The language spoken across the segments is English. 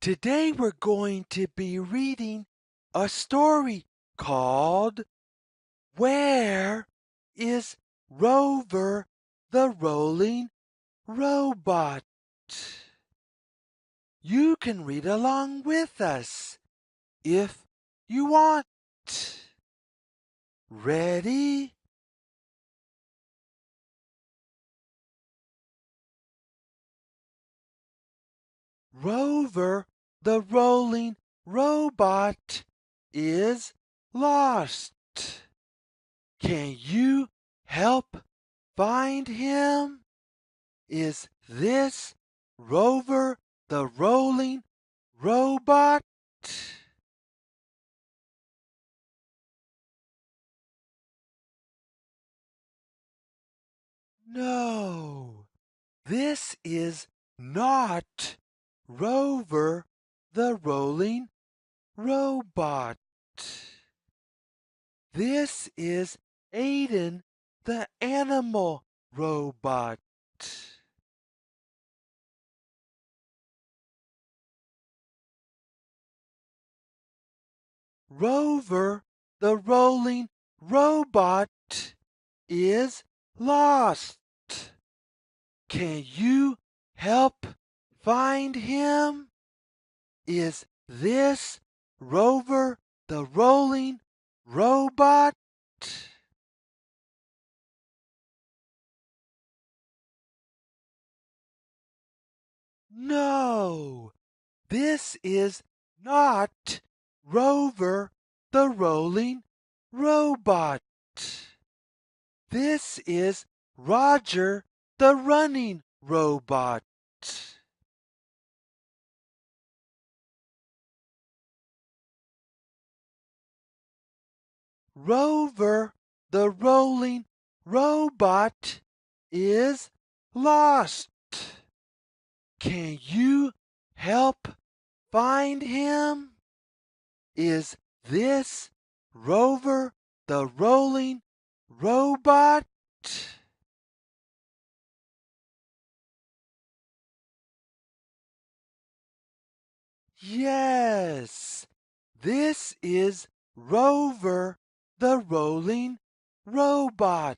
Today we're going to be reading a story called Where is Rover the Rolling Robot? You can read along with us if you want. Ready? Rover the Rolling Robot is lost. Can you help find him? Is this Rover the Rolling Robot? No, this is not Rover the Rolling Robot. This is Aidan the Animal Robot. Rover the Rolling Robot is lost. Can you help find him? Is this Rover the Rolling Robot? No, this is not Rover the Rolling Robot. This is Rodger the Running Robot. Rover the Rolling Robot is lost. Can you help find him? Is this Rover the Rolling Robot? Yes, this is Rover the Rolling Robot.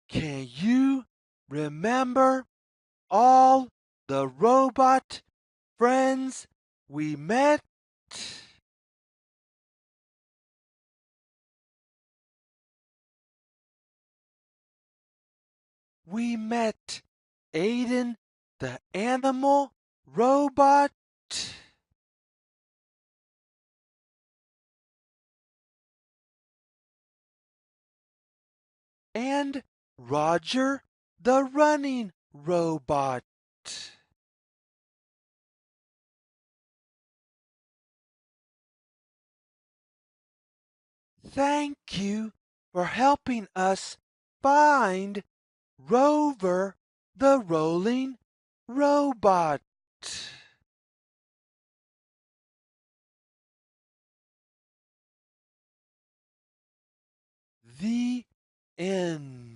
Can you remember all the robot friends we met? We met Aidan the Animal Robot and Rodger the Running Robot. Thank you for helping us find Rover the Rolling Robot. The end.